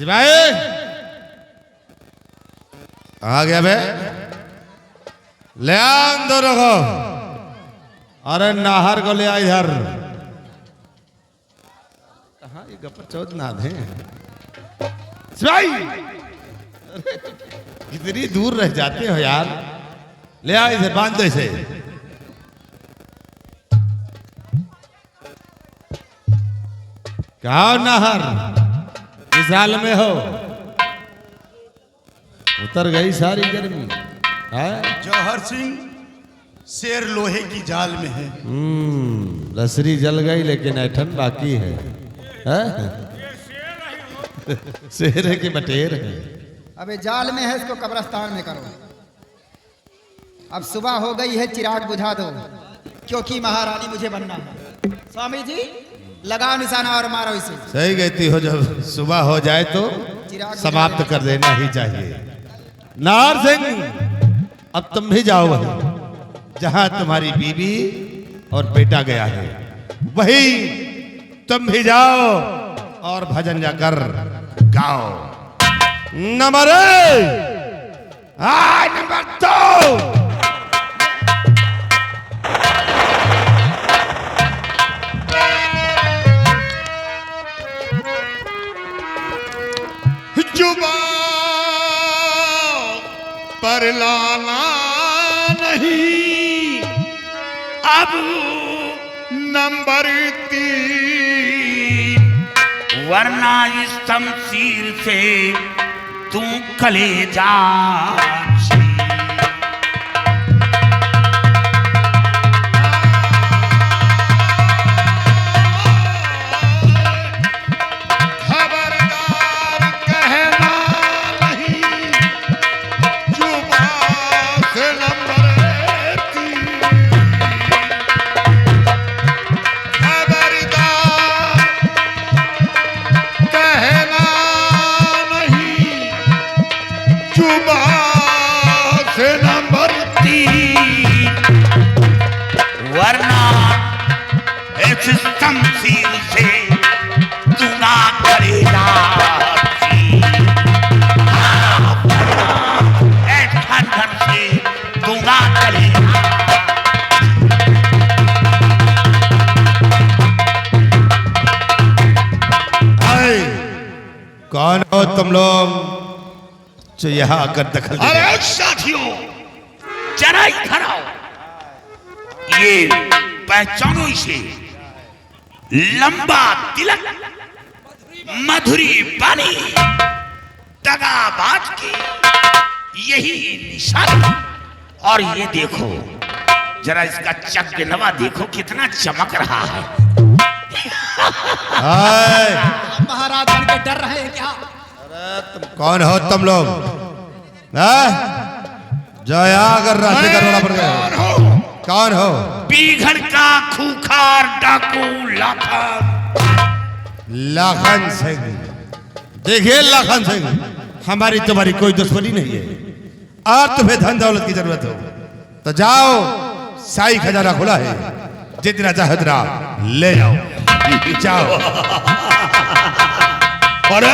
सिपाही आ गया बे, ले अंदर रखो। अरे नाहर को ले आ इधर। कहाँ ये गपर चौथ नाद है सिपाही? कितनी दूर रह जाते हो यार। ले आ इधर, बांध दो इसे। क्या नाहर इस हाल में हो? उतर गई सारी गर्मी है? जौहर सिंह शेर लोहे की जाल में है। लसरी जल गई लेकिन ऐठन बाकी है, शेर है कि बटेर है? अबे जाल में है, इसको कब्रिस्तान में करो। अब सुबह हो गई है, चिराग बुझा दो, क्योंकि महारानी मुझे बनना है। स्वामी जी लगाओ निशाना और मारो इसे। सही कहती हो, जब सुबह हो जाए तो समाप्त कर देना ही चाहिए। नाहर सिंह, अब तुम भी जाओ वहीं जहां तुम्हारी बीवी और बेटा गया है, वही तुम भी जाओ और भजन जाकर गाओ। Number 1, number 2। जुबां पर लाना नहीं अब नंबर 3, वरना इस शमशीर से तू कलेजा शमशीर से तू ना करेगा ठंडन से तू ना करेगा। कौन हो तुम लोग जो यहाँ आकर दखल दे? अरे साथियों, जरा इधर आओ, ये पहचानो इसे। लंबा तिलक, मधुरी बानी, दगाबाज की यही निशानी। और ये देखो जरा इसका चकनवा देखो, कितना चमक रहा है। महाराज बन के डर रहे हैं क्या? अरे तुम कौन हो तुम लोग? जो यहाँ अगर रास्ते का रोड़ा पड़ गया, कौन हो? बीघड़ का खूंखार डाकू लाखन सिंह। देखिए लाखन सिंह, हमारी तुम्हारी कोई दुश्मनी नहीं है, और तुम्हें धन दौलत की जरूरत हो तो जाओ, साई खजाना खुला है, जितना चाहे उतना ले जाओ। जाओ। अरे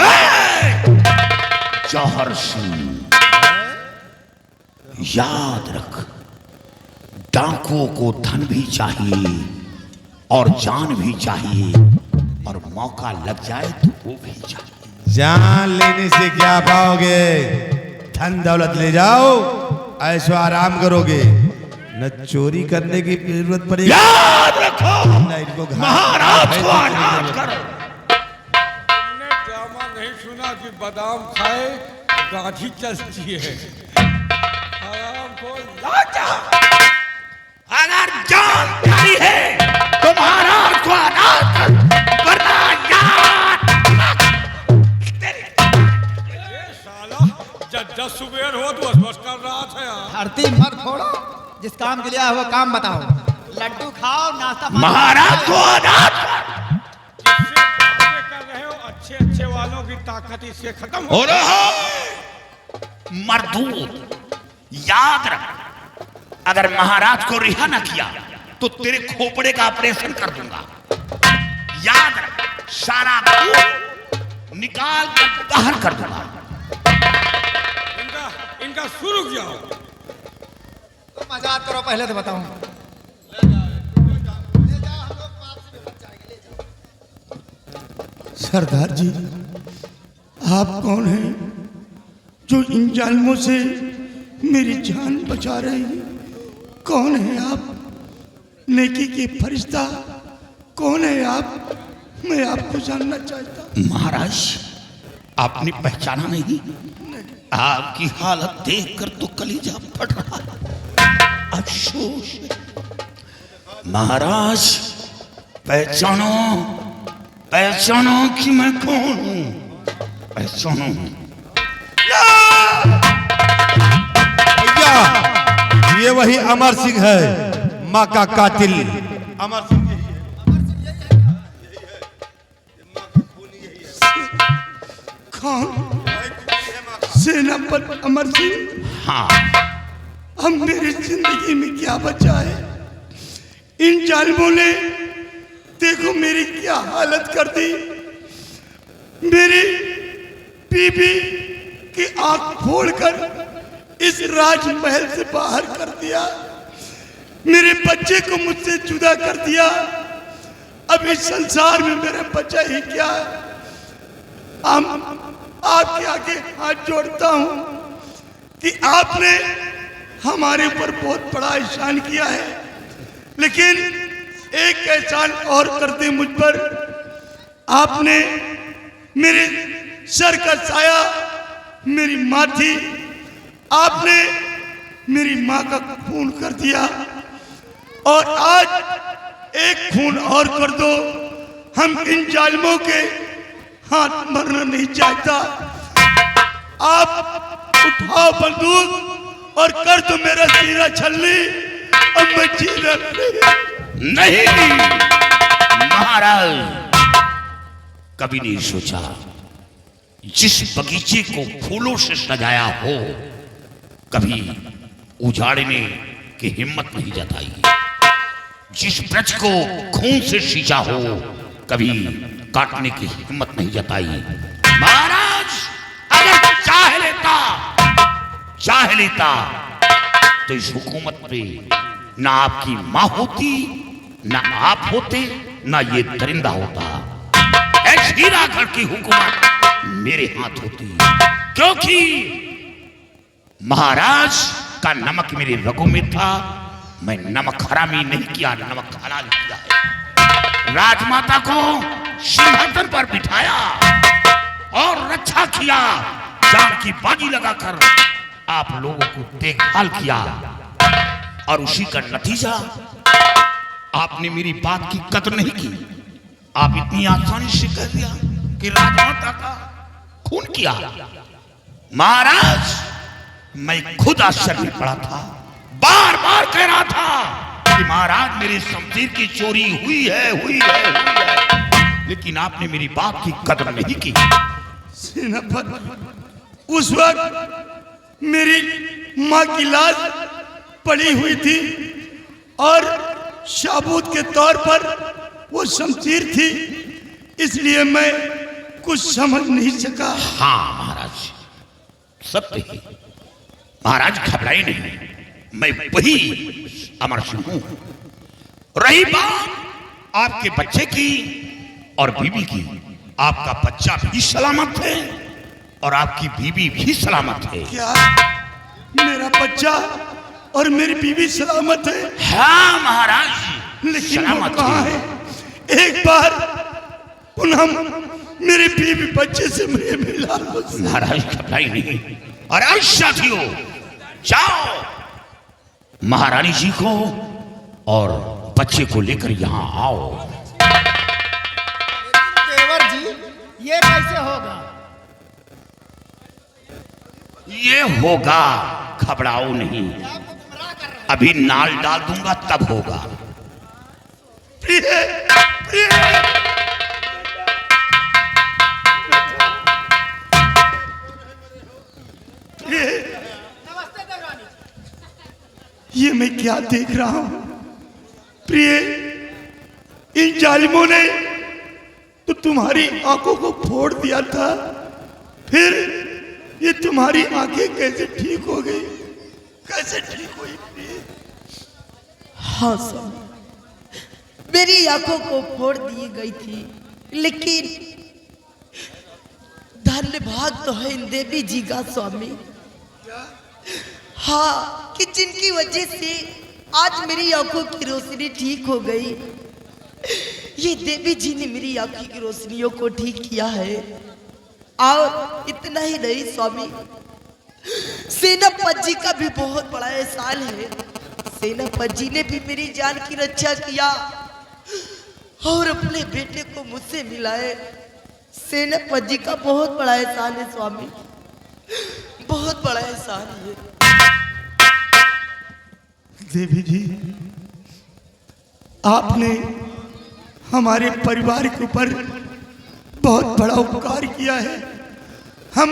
जौहर सिंह, याद रख, डाकुओं को धन भी चाहिए और जान भी चाहिए, और मौका लग जाए तो वो भी चाहिए। जान लेने से क्या पाओगे? धन दौलत ले जाओ, ऐशो आराम करोगे, न चोरी करने की जरूरत पड़ेगी। याद रखो, न इनको महाराज को अनाथ करो। हमने ड्रामा नहीं सुना कि बादाम खाए गांधी चलती है। आराम को लाजा, अगर जान प्यारी है तो महाराज को अनाथ कर, वरना याद। ये साला जब सुबेर हो तो बस कर रहा था यार। धरती मत फोड़ो, जिस काम के लिए आए वो काम बताओ। लड्डू खाओ, नाश्ता महाराज को अनाथ कर। जिससे बातें कर रहे हो, अच्छे अच्छे वालों की ताकत इससे खत्म हो रहा है। मरदूद, याद रख, अगर महाराज को रिहा न किया तो तेरे खोपड़े का ऑपरेशन कर दूंगा। याद रख, सारा खून निकाल कर बाहर कर दूंगा। इनका शुरू किया हो। तो मजाक करो, पहले तो बताऊं। सरदार जी, आप कौन हैं जो इन जालिमों से मेरी जान बचा रहे हैं? कौन है आप? नेकी के फरिश्ता कौन है आप? मैं आपको जानना चाहता हूं। महाराज, आपने पहचाना नहीं? आपकी हालत देखकर तो कलीजा फट रहा है। अफसोस है। महाराज, पहचानो पहचानो कि मैं कौन हूं। पहचानो। भैया, ये वही अमर सिंह है, माँ का कातिल। अमर सिंह कौन? सेनापति अमर सिंह? हाँ। अब मेरी जिंदगी में क्या बचा है? इन जालिमों ने देखो मेरी क्या हालत कर दी। मेरी बीबी की आंख फोड़कर इस राजमहल से बाहर कर दिया। मेरे बच्चे को मुझसे जुदा कर दिया। अब इस संसार में मेरा बचा ही क्या? आपके आगे हाथ जोड़ता हूं कि आपने हमारे ऊपर बहुत बड़ा एहसान किया है, लेकिन एक एहसान और कर दे मुझ पर। आपने मेरे सर का साया मेरी माँ थी, आपने मेरी माँ का खून कर दिया, और आज एक खून और कर दो। हम इन जालिमों के हाथ मरना नहीं चाहता। आप उठाओ बंदूक और कर दो मेरा सीना छलनी। अब मैं जीना नहीं महाराज, कभी नहीं सोचा जिस बगीचे को फूलों से सजाया हो कभी उजाड़ने की हिम्मत नहीं जताई। जिस वृक्ष को खून से सींचा हो कभी काटने की हिम्मत नहीं जताई। महाराज, अगर चाह लेता तो इस हुकूमत पे ना आपकी मां होती, ना आप होते, ना ये दरिंदा होता। ऐसी हीरागढ़ की हुकूमत मेरे हाथ होती, क्योंकि महाराज का नमक मेरे रगों में था। मैं नमक हरामी नहीं किया, नमक हलाल किया है। राजमाता को सिंहासन पर बिठाया और रक्षा किया। जान की बाजी लगाकर आप लोगों को देखभाल किया, और उसी का नतीजा आपने मेरी बात की कदर नहीं की। आप इतनी आसानी से कह दिया कि राजमाता का खून किया। महाराज, मैं खुद आश्चर्य में पड़ा था, बार बार कह रहा था कि महाराज मेरी शमशीर की चोरी हुई है, लेकिन आपने मेरी बात की कदर नहीं की। सेनापति, उस वक्त मेरी माँ की लाश पड़ी हुई थी और शाबूत के तौर पर वो शमशीर थी, इसलिए मैं कुछ समझ नहीं सका। हाँ महाराज, सत्य है। महाराज घबराए नहीं, मैं वही अमर सिंह हूं। रही बात आपके बच्चे की और बीबी की, आपका बच्चा भी सलामत है और आपकी बीबी भी सलामत है। क्या मेरा बच्चा और मेरी बीबी सलामत है? हाँ महाराज, लेकिन वो कहाँ है? एक बार पुनः मेरी बीबी बच्चे से मुझे मिला। महाराज घबराई नहीं, और आज साथियों जाओ महारानी जी को और बच्चे को लेकर यहाँ आओ। देवर जी, ये कैसे होगा? ये होगा, घबराओ नहीं, अभी नाल डाल दूंगा तब होगा। प्रिय, प्रिय, ये मैं क्या देख रहा हूं? प्रिय, इन जालिमों ने तो तुम्हारी आंखों को फोड़ दिया था, फिर ये तुम्हारी आंखें कैसे ठीक हो गई, कैसे ठीक हुई? हाँ स्वामी, मेरी आंखों को फोड़ दी गई थी, लेकिन धन्य भाग तो है इन देवी जी का स्वामी। हाँ, कि जिनकी वजह से आज मेरी आंखों की रोशनी ठीक हो गई। ये देवी जी ने मेरी आंखों की रोशनियों को ठीक किया है। और इतना ही नहीं स्वामी, सेनापति जी का भी बहुत बड़ा एहसान है। सेनापति जी ने भी मेरी जान की रक्षा किया और अपने बेटे को मुझसे मिलाए। सेनापति जी का बहुत बड़ा एहसान है स्वामी, बहुत बड़ा एहसान है। देवी जी, आपने हमारे परिवार के ऊपर बहुत बड़ा उपकार किया है। हम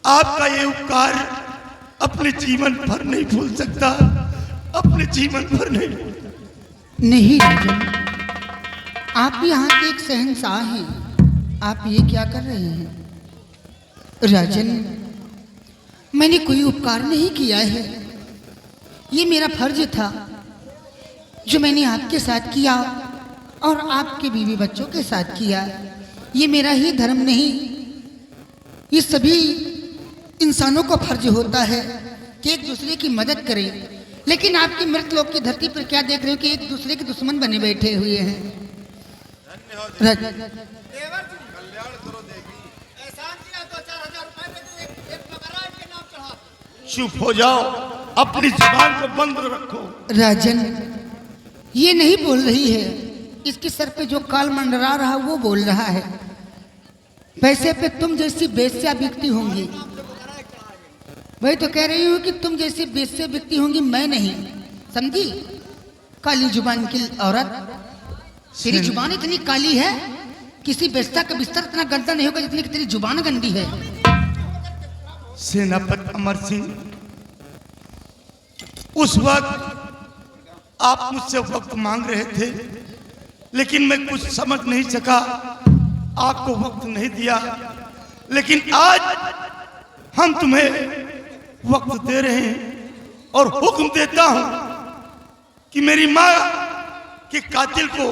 आपका ये उपकार अपने जीवन भर नहीं भूल सकता, अपने जीवन भर नहीं भूल सकता। नहीं राजन, आप यहाँ के एक शहंशाह हैं, आप ये क्या कर रहे हैं? राजन, मैंने कोई उपकार नहीं किया है, ये मेरा फर्ज था जो मैंने आपके साथ किया और आपके बीवी बच्चों के साथ किया। ये मेरा ही धर्म नहीं, ये सभी इंसानों को फर्ज होता है कि एक दूसरे की मदद करें। लेकिन आपकी मृत लोक की धरती पर क्या देख रहे हो कि एक दूसरे के दुश्मन बने बैठे हुए हैं। चुप हो जाओ, अपनी जुबान को बंद रखो। राजन, ये नहीं बोल रही है, इसके सर पे जो काल मंडरा रहा वो बोल रहा है। पैसे पे तुम जैसी बेस्या बिकती होंगी, वही तो कह रही हूँ कि तुम जैसी बेस्या बिकती होंगी, मैं नहीं, समझी? काली जुबान की औरत, तेरी जुबान इतनी काली है, किसी बेस्ता का बिस्तर इतना गंदा नहीं होगा जितनी कि तेरी जुबान गंदी है। सेनापति अमर सिंह, उस वक्त आप मुझसे वक्त मांग रहे थे, लेकिन मैं कुछ समझ नहीं सका, आपको वक्त नहीं दिया। लेकिन आज हम तुम्हें वक्त दे रहे हैं और हुक्म देता हूं कि मेरी मां के कातिल को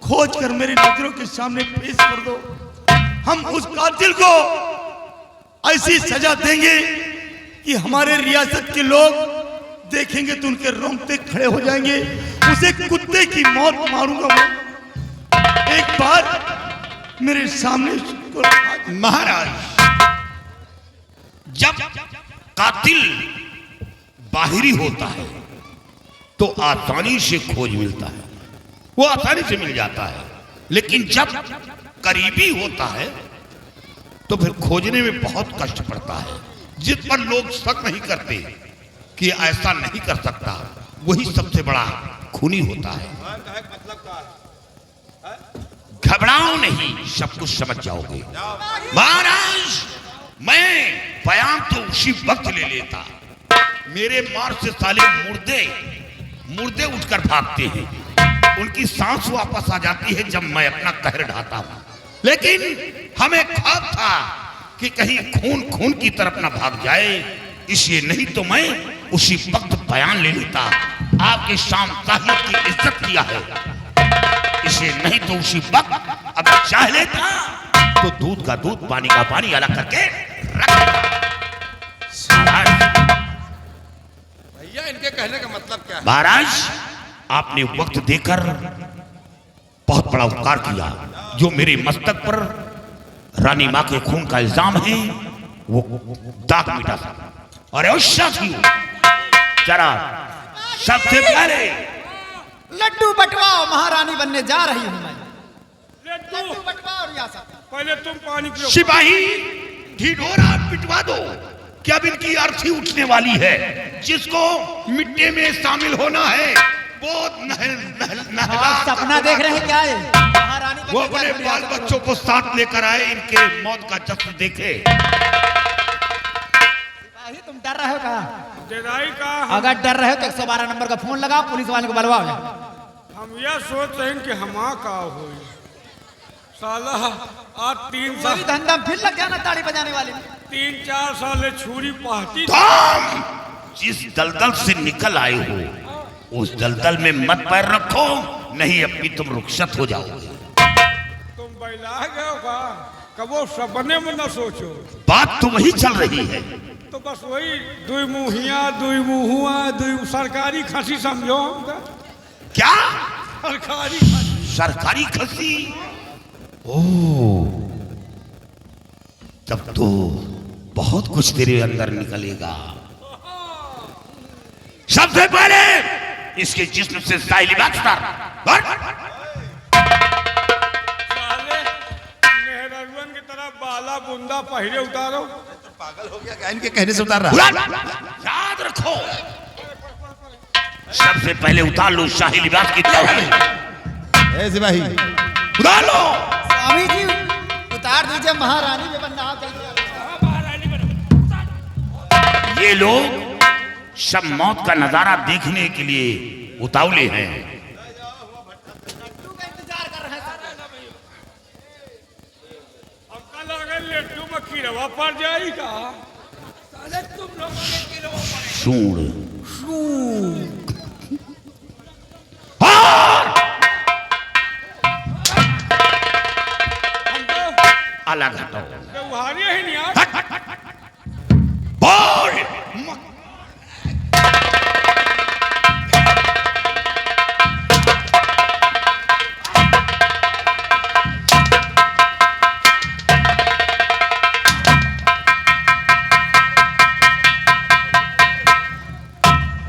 खोज कर मेरी नजरों के सामने पेश कर दो। हम उस कातिल को ऐसी सजा देंगे कि हमारे रियासत के लोग देखेंगे तो उनके रोंगटे खड़े हो जाएंगे। उसे कुत्ते की मौत मारूंगा मैं। एक बार मेरे सामने महाराज, जब कातिल बाहरी होता है तो आसानी से खोज मिलता है, वो आसानी से मिल जाता है। लेकिन जब करीबी होता है तो फिर खोजने में बहुत कष्ट पड़ता है। जिस पर लोग शक नहीं करते कि ऐसा नहीं कर सकता, वही सबसे बड़ा खूनी होता है। घबराओ नहीं, सब कुछ समझ जाओगे। महाराज, मैं बयान तो उसी वक्त ले लेता, मेरे मार से साले मुर्दे उठकर भागते हैं, उनकी सांस वापस आ जाती है जब मैं अपना कहर ढाता हूं। लेकिन हमें खौफ था कि कहीं खून की तरफ ना भाग जाए, इसलिए नहीं तो मैं उसी वक्त बयान ले लेता। आपके शाम साहिब की इज्जत किया है, इसे नहीं तो उसी वक्त अगर चाह लेता तो दूध का दूध पानी का पानी अलग करके रख देता। भैया, इनके कहने का मतलब क्या है? महाराज, आपने वक्त देकर बहुत बड़ा उपकार किया। जो मेरे मस्तक पर रानी मां के खून का इल्जाम है वो दाग मिटा सकता। अरे उस साथियों, जरा सबसे पहले लड्डू बंटवाओ, महारानी बनने जा रही हूं मैं। लड्डू, लड्डू बंटवाओ रियासत। पहले तुम पानी पियो। सिपाही, ढिढोरा पिटवा दो, क्या अब इनकी अर्थी उठने वाली है। जिसको मिट्टी में शामिल होना है वो नहला सपना देख रहे हैं क्या है? महारानी वो अपने बाल बच्चों को साथ लेकर आए, इनके मौत का जश्न देखे। सिपाही, तुम डर रहे हो क्या? जदाई का अगर डर रहे हो तो 112 नंबर का फोन लगाओ, पुलिस वाले को बुलवाओ। हम यह सोच रहे हैं कि हमा का हो साला आज 3 साल वही धंधा फिर लग जाना ताड़ी बजाने वाले में। 3-4 साल छुरी पहती तुम जिस दलदल से निकल आए हो उस दलदल में मत पैर रखो, नहीं अभी तुम रुखसत हो जाओगे। तुम बैला गए हो का कबो सपने में न सोचो। बात तो वही चल रही है। तो बस वही दुई मुहिया दुई मुहुआ दुई सरकारी खसी समझो हमका। क्या सरकारी खसी। सरकारी खसी? ओ तब तो बहुत कुछ तेरे अंदर निकलेगा। सबसे पहले इसके जिस्म से साई लिबास उतार। साले मेहररुअन की तरह बाला बुंदा पहले उतारो। पागल हो गया क्या इनके कहने से उतार रहा? याद रखो, सबसे पहले उतार लो शाही लिबास की तौहीद। ए सिपाही उतार लो। स्वामी जी उतार दीजिए, महारानी में बनना आप जल्दी। ये लोग सब मौत का नजारा देखने के लिए उतावले हैं। अब कल अगर लेट्टू में कीड़वा पड़ जाएगा। साले तुम लोगों ने कीड़वा पड़े। सूंड हमको अलग हटो। व्यवहार ही नहीं यार। बोल।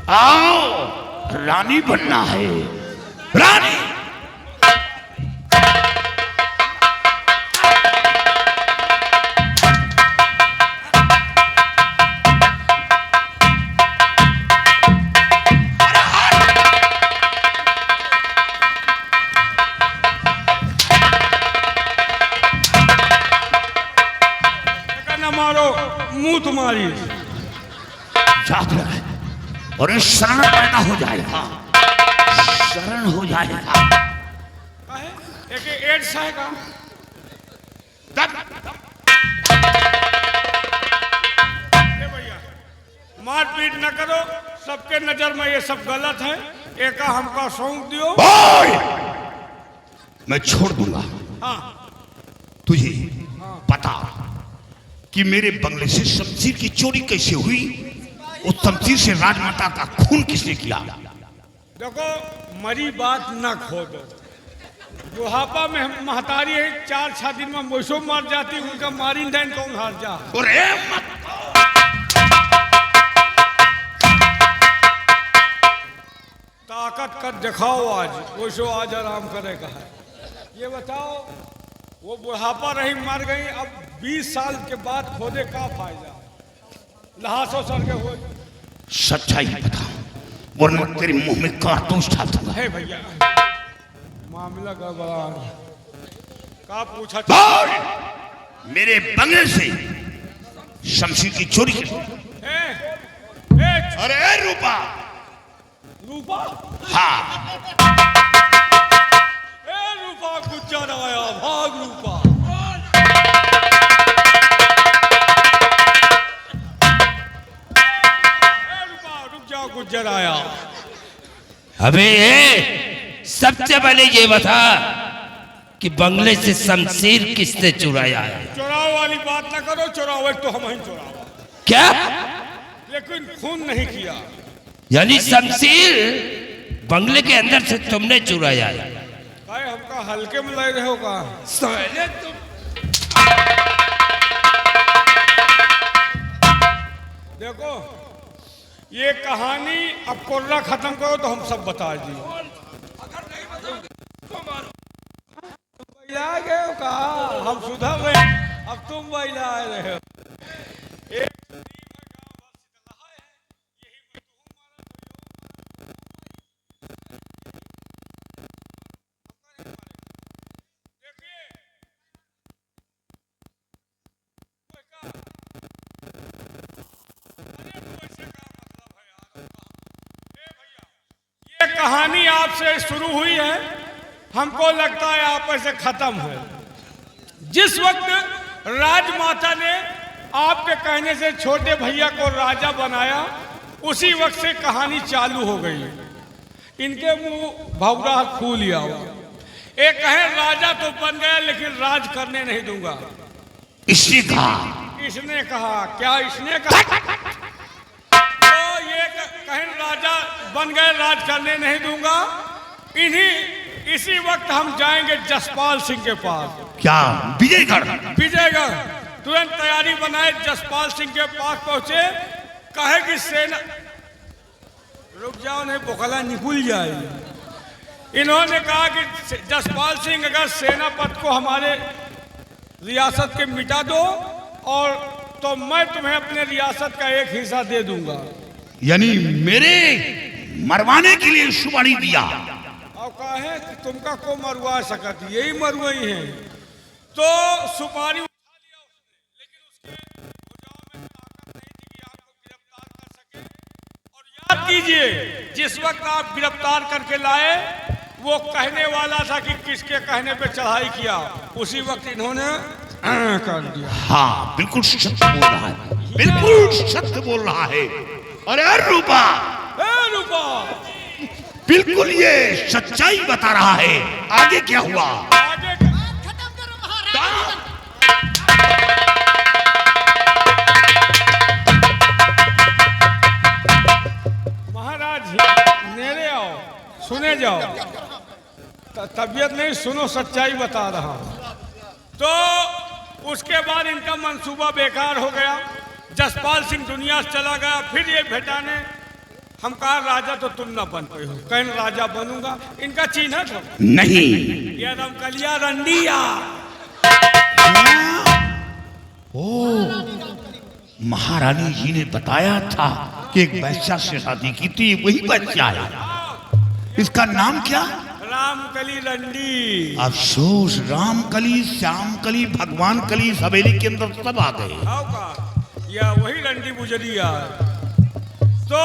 आओ, रानी बनना है। रानी न मारो मुंह तुम्हारी। याद रख, और ये शरण पैदा हो जाएगा, शरण हो जाएगा। एक एड्स है का भैया मारपीट न करो, सबके नजर में ये सब गलत है। एक हमका सौंप दियो। बोल। मैं छोड़ दूंगा। हाँ तुझे पता कि मेरे बंगले से शमशीर की चोरी कैसे हुई? उस शमशीर से राजमाता का खून किसने किया? देखो मरी बात न खोदो। बुढ़ापा में महतारी है 4-6 दिन में मोसो मर जाती, उनका मारी दैन कौन हार जा। और मत ताकत कर दिखाओ आज, वैसो आज आराम करेगा है। ये बताओ वो बुढ़ापा रही मर गई, अब 20 साल के बाद खोदे का फायदा? लहासो सर के हो। सच्चाई बता, वरना तेरे मुंह में कारतूस डाल दूंगा। है भैया मामला गड़बड़ा का पूछा। बोल। मेरे बंगले से शमशीर की चोरी की। अरे रूपा। रूपा? हाँ। रूपा गुज्जर आया, भाग रूपा। रूपा रुक जाओ, गुज्जर आया। अबे सबसे पहले ये बता कि बंगले से शमशीर किसने चुराया है? चुराव वाली बात ना करो, चुराव तो हम ही चुराव। क्या? लेकिन खून नहीं किया। यानी शमशीर बंगले के अंदर से तुमने चुराया है? भाई हमका हल्के में लग रहे हो का? साले तुम देखो ये कहानी अब कोर्रा खत्म करो तो हम सब बता दिए। बैला गए हो का? हम सुधर गए, अब तुम बैला रहे हो। एक कहानी आपसे शुरू हुई है, हमको लगता है आप ऐसे खत्म है। जिस वक्त राजमाता ने आपके कहने से छोटे भैया को राजा बनाया, उसी वक्त से कहानी चालू हो गई। इनके मुंह भौरा फूल लिया हुआ। एक कहे राजा तो बन गया लेकिन राज करने नहीं दूंगा। इसने कहा, इसने कहा क्या? इसने कहा तो ये कहें राजा बन गए, राज करने नहीं दूंगा। इसी वक्त हम जाएंगे जसपाल सिंह के पास। क्या? विजयगढ़? विजयगढ़। तुरंत तैयारी बनाए, जसपाल सिंह के पास पहुंचे। कहे कि सेना, रुक जाओ नहीं बोखला निकल जाए। इन्होंने कहा कि जसपाल सिंह अगर सेनापति को हमारे रियासत के मिटा दो और तो मैं तुम्हें अपने रियासत का एक हिस्सा दे दूंगा। यानी मेरे मरवाने के लिए सुपारी दिया। और कहे कि तुमका को मरवा सकत, यही मरवाई है। तो सुपारी उठा लिया उसने, लेकिन उसके भुजाओं में ताकत नहीं थी कि आपको गिरफ्तार कर सके। और याद कीजिए, जिस वक्त आप गिरफ्तार करके लाए, वो कहने वाला था कि किसके कहने पे चढ़ाई किया, उसी वक्त इन्होंने कर दिया। हाँ, बिल्कुल सत्य बोल रहा है, बिल्कुल सत्य बोल रहा है। अरे रूपा, रूपा बिल्कुल ये सच्चाई बता रहा है। आगे क्या हुआ? आगे खत्म करो महाराज। महाराज मेरे आओ, सुने जाओ। तबीयत नहीं, सुनो, सच्चाई बता रहा हूं। तो उसके बाद इनका मंसूबा बेकार हो गया। जसपाल सिंह दुनिया से चला गया। फिर ये भेटाने हम कहा राजा तो तुम ना बन पाए हो, कहीं राजा बनूंगा। इनका चिन्ह था नहीं, ये रमकलिया रंडिया। महारानी जी ने बताया था कि एक बच्चा से शादी की थी, वही बच्चा है। इसका नाम क्या? रामकली रंडी। अफसोस, रामकली, श्यामकली, भगवान कली हवेली के अंदर सब आ गए। या वही रंडी गुजरिया। तो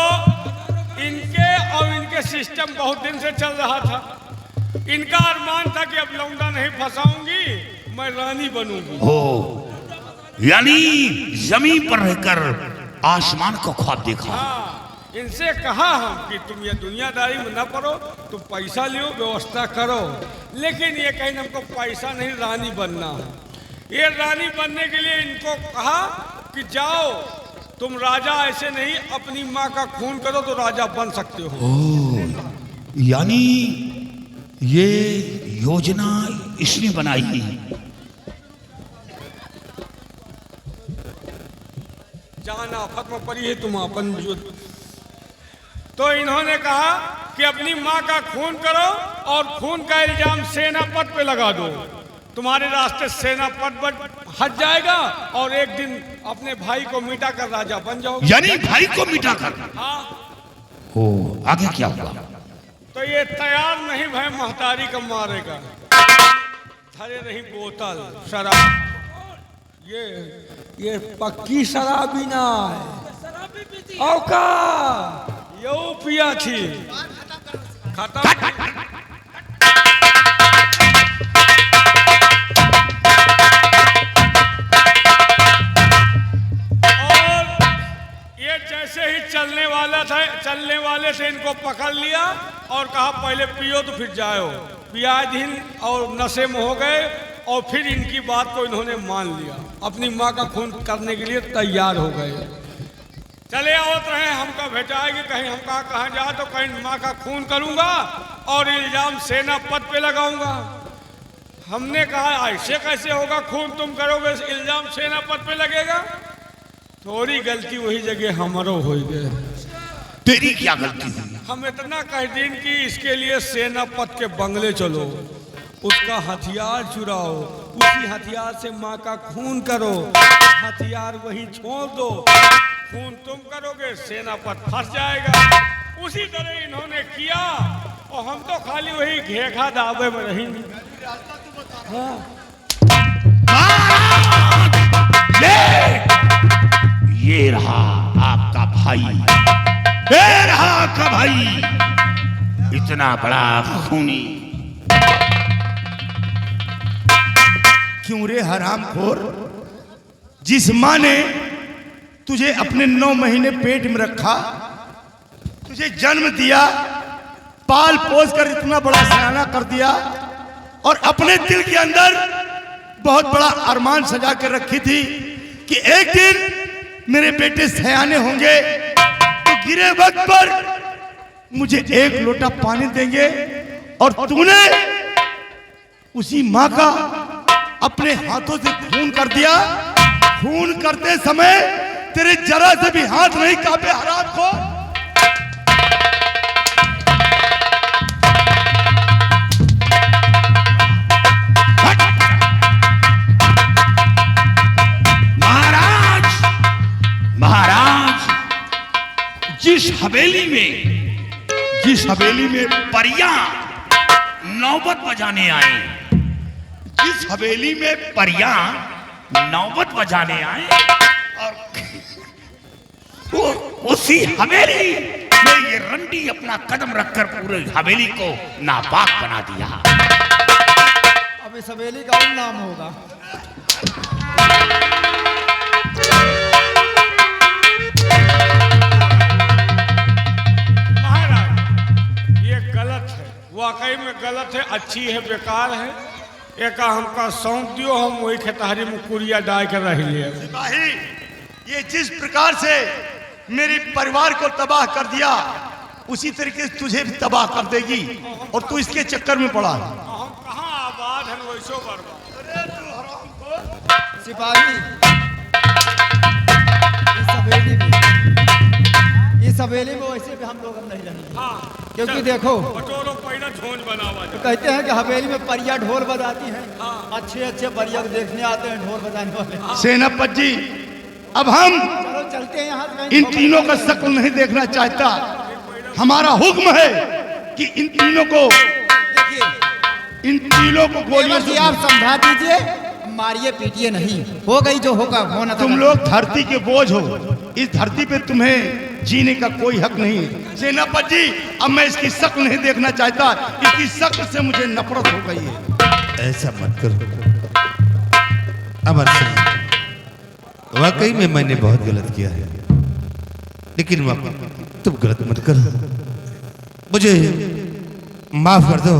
इनके और इनके सिस्टम बहुत दिन से चल रहा था। इनका अरमान था कि अब लौंडा नहीं फंसाऊंगी, मैं रानी बनूंगी। हो, यानी जमीन पर रहकर आसमान को ख्वाब देखा। हाँ, इनसे कहा हम कि तुम ये दुनियादारी में न पड़ो, तुम पैसा लियो, व्यवस्था करो। लेकिन ये कहीं हमको पैसा नहीं, रानी बनना है। ये रानी बनने के लिए इनको कहा कि जाओ, तुम राजा ऐसे नहीं, अपनी माँ का खून करो तो राजा बन सकते हो। यानी ये योजना इसने बनाई। जाना फत्म पड़ी है तुम अपन जो। तो इन्होंने कहा कि अपनी माँ का खून करो और खून का इल्जाम सेनापति पे लगा दो। तुम्हारे रास्ते सेनापति हट जाएगा और एक दिन अपने भाई को मिटा कर राजा बन जाओगे। यानी भाई को मिटा कर? हाँ। हो, आगे क्या हुआ? तो ये तैयार नहीं भाई, महतारी का मारेगा। धरे रही बोतल शराब। ये पक्की शराबी ना है। औका यो पिया थी, खत्म। जैसे ही चलने वाले थे इनको पकड़ लिया और कहा पहले पियो तो फिर जाओ। पियाधीन और नशे में हो गए और फिर इनकी बात को इन्होंने मान लिया। अपनी माँ का खून करने के लिए तैयार हो गए। चले आवत रहे, हमका भेटाएगी कहीं, हम कहाँ जा तो कहीं माँ का खून करूंगा और इल्जाम सेनापति पे लगाऊंगा। हमने कहा ऐसे कैसे होगा, खून तुम करोगे, इल्जाम सेनापति पे लगेगा। थोड़ी गलती वही जगह हमारो हो गए। तेरी क्या गलती हुई? हम इतना कह दिन कि इसके लिए सेनापति के बंगले चलो, उसका हथियार चुराओ, उसी हथियार से माँ का खून करो, हथियार वही छोड़ दो, खून तुम करोगे, सेनापति फंस जाएगा। उसी तरह इन्होंने किया और हम तो खाली वही घेखा दावे में रहेंगे। हाँ। ये रहा आपका भाई, ये रहा आपका भाई, इतना बड़ा खूनी। क्यों रे हरामखोर? जिस माँ ने तुझे अपने 9 महीने पेट में रखा, तुझे जन्म दिया, पाल पोस कर इतना बड़ा सयाना कर दिया और अपने दिल के अंदर बहुत बड़ा अरमान सजा कर रखी थी कि एक दिन मेरे बेटे सयाने होंगे तो गिरे वक्त पर मुझे 1 लोटा पानी देंगे, और तूने उसी माँ का अपने हाथों से खून कर दिया। खून करते समय तेरे जरा से भी हाथ नहीं कांपे हरामखोर। जिस हवेली में परियां नौबत बजाने आए, जिस हवेली में परियां नौबत बजाने आए, और उसी हवेली में ये रंडी अपना कदम रखकर पूरे हवेली को नापाक बना दिया। अब इस हवेली का और नाम होगा। वाकई में गलत है, अच्छी है, बेकार है। एक हमका सौंप दियो, हम वही खेतहरी में कुरिया डाल कर रह लिए। सिपाही, ये जिस प्रकार से मेरे परिवार को तबाह कर दिया, उसी तरीके से तुझे भी तबाह कर देगी, और तू इसके चक्कर में पड़ा। हम कहाँ आबाद हैं, वैसो बर्बाद। अरे तू हरामखोर। सिपाही, इस हवेली में वैसे भी हम लोग अब नहीं रहेंगे। हाँ, क्योंकि देखो, झोंझ बनावा तो कहते हैं कि हवेली में परिया ढोल बजाती हैं। अच्छे अच्छे परिया को देखने आते हैं ढोल बजाने वाले। सेनापति जी, अब हम चलो चलते हैं यहाँ से। इन तीनों का शक्ल नहीं देखना चाहता। हमारा हुक्म है कि इन तीनों को गोलियों से आप समझा दीजिए, मारिए पीटिए नहीं, हो गई जो होगा होना। तुम लोग धरती के बोझ हो, इस धरती पे तुम्हें जीने का कोई हक नहीं। सेनापति जी, अब मैं इसकी शक्ल नहीं देखना चाहता, इसकी शक्ल से मुझे नफरत हो गई है। ऐसा मत करो अमर सिंह, वाकई में मैंने बहुत गलत किया है, लेकिन तुम गलत मत करो, मुझे माफ कर दो।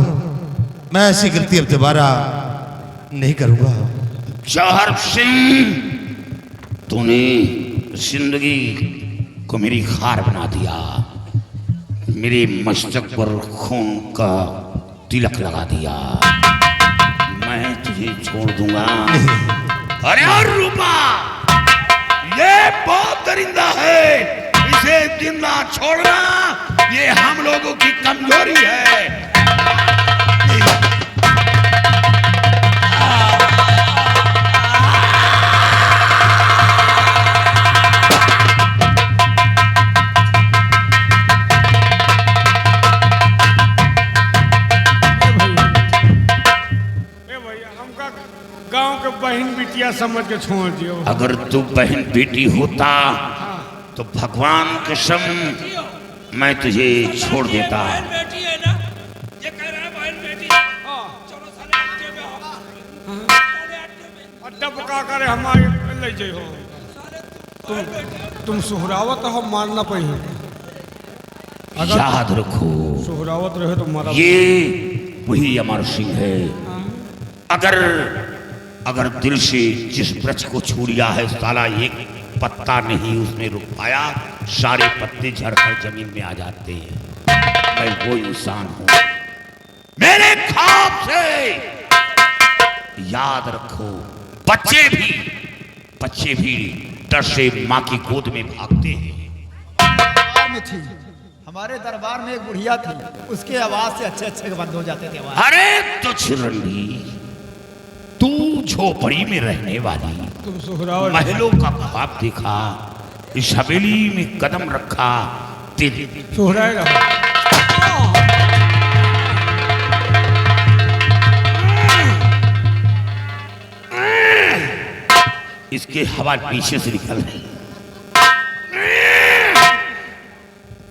मैं ऐसी गलती अब दोबारा नहीं करूंगा। जौहर सिंह, तूने जिंदगी को मेरी खार बना दिया, मेरे मस्तक पर खून का तिलक लगा दिया। मैं तुझे छोड़ दूंगा। अरे और रूपा, ये बहुत दरिंदा है, इसे जिंदा छोड़ना ये हम लोगों की कमजोरी है। गांव के बहन बिटिया समझ के छोड़ दियो। अगर तू बहन बेटी होता तो भगवान कसम मैं तुझे छोड़ देता। बेटी है ना, ये कह रहा है बहन बेटी। चलो साले अड्डे में आओ। अड्डा पका करे हमारे ले जाई हो। तुम सुहरावत हो, मारना पही। याद रखो, सुहरावत रहे तो मारा। ये वही अमर सिंह है। अगर दिल से जिस वृक्ष को छू लिया है, साला एक पत्ता नहीं उसमें रुक पाया, सारे पत्ते झड़कर जमीन में आ जाते हैं। मैं वो इंसान हूं। मेरे ख्वाब से याद रखो, बच्चे भी डर से माँ की गोद में भागते हैं। दरबार में थी, हमारे दरबार में एक बुढ़िया थी, उसके आवाज से अच्छे बंद हो जाते थे आवाज। अरे तो चिरंडी, तू झोपड़ी में रहने वाली, तुम सुहरावत महलों का ख्वाब देखा, इस हवेली में कदम रखा, तेरे सुहराए रहो। इसके हवा पीछे से निकल रही।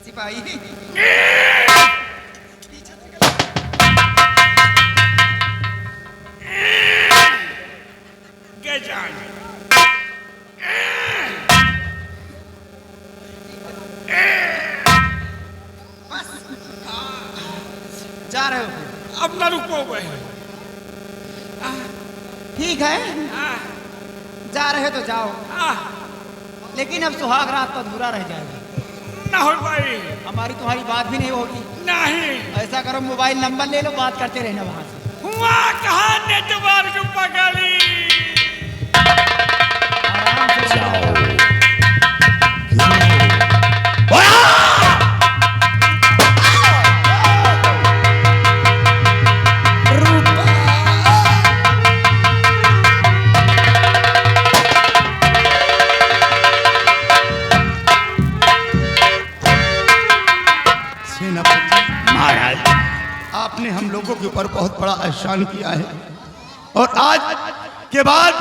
सिपाही, जा रहे हो फिर? अब न रुको बहन। ठीक है, जा रहे हो तो जाओ, लेकिन अब सुहाग रात तो अधूरा रह जाएगा। ना हो भाई, हमारी तुम्हारी बात भी नहीं होगी। नहीं। ऐसा करो, मोबाइल नंबर ले लो, बात करते रहना वहां से। हुआ कहाँ नेटवर्क पकड़ी। आराम से जाओ। महाराज, आपने हम लोगों के ऊपर बहुत बड़ा एहसान किया है और आज के बाद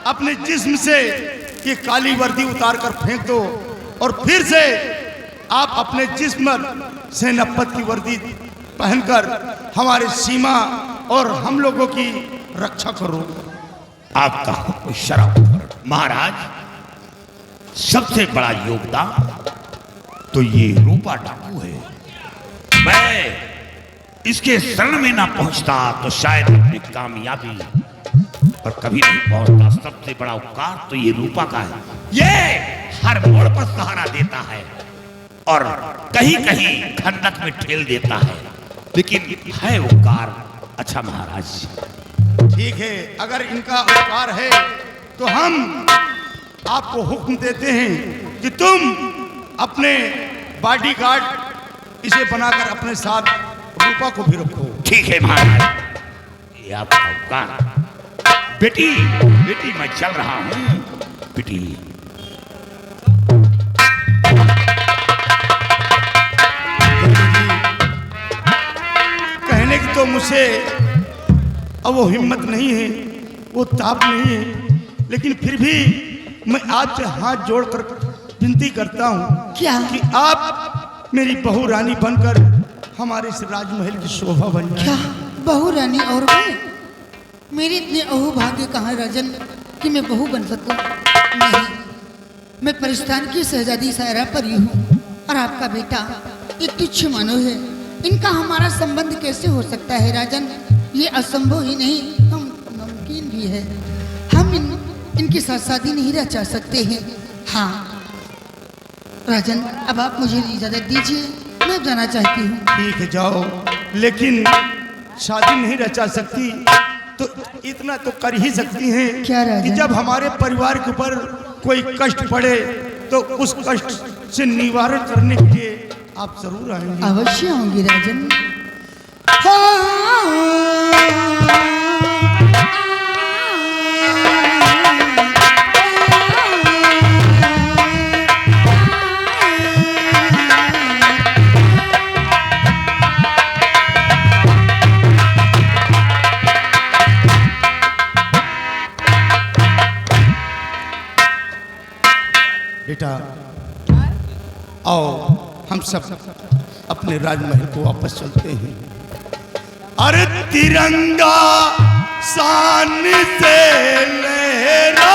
अपने जिस्म से ये काली वर्दी उतार कर फेंक दो और फिर से आप अपने जिस्म सेनापत की वर्दी पहनकर हमारे सीमा और हम लोगों की रक्षा करो। आपका हुक्म शरफ। महाराज, सबसे बड़ा योगदान तो ये रूपा डाकू है। मैं इसके शरण में ना पहुंचता तो शायद अपनी कामयाबी पर कभी नहीं पहुंचता। सबसे बड़ा उपकार तो ये रूपा का है। ये हर मोड़ पर सहारा देता है और कहीं कहीं खंदक में ठेल देता है, लेकिन है उपकार अच्छा महाराज। ठीक है, अगर इनका उपकार है तो हम आपको हुक्म देते हैं कि तुम अपने बॉडीगार्ड इसे बनाकर अपने साथ रूपा को भी रखो। ठीक है महाराज, ये आपका उपकार। बेटी बेटी, मैं चल रहा हूँ। बेटी कहने की तो मुझसे अब वो हिम्मत नहीं है, वो ताप नहीं है, लेकिन फिर भी मैं आपसे हाथ जोड़कर विनती करता हूँ क्या? कि आप मेरी बहू रानी बनकर हमारे इस राजमहल की शोभा बन जाए। क्या बहू रानी और मैं? मेरे इतने अहोभाग्य कहाँ राजन कि मैं बहू बन सकूं? नहीं, मैं परिस्तान की शहजादी सायरा परी हूँ और आपका बेटा एक तुच्छ मानव है। इनका हमारा संबंध कैसे हो सकता है राजन? ये असंभव ही नहीं, नामुमकिन भी है। हम इनके साथ शादी नहीं रचा सकते हैं। हाँ राजन, अब आप मुझे इजाजत दीजिए, मैं जाना चाहती हूँ। ठीक है, जाओ, लेकिन शादी नहीं रचा सकती तो इतना तो कर ही सकती हैं क्या राजन? कि जब हमारे परिवार के ऊपर कोई कष्ट पड़े तो उस कष्ट से निवारण करने के लिए आप जरूर आएंगे। अवश्य आऊंगी राजन। बेटा आओ, हम सब अपने राजमहल को वापस चलते हैं। अरे तिरंगा शान से लहरा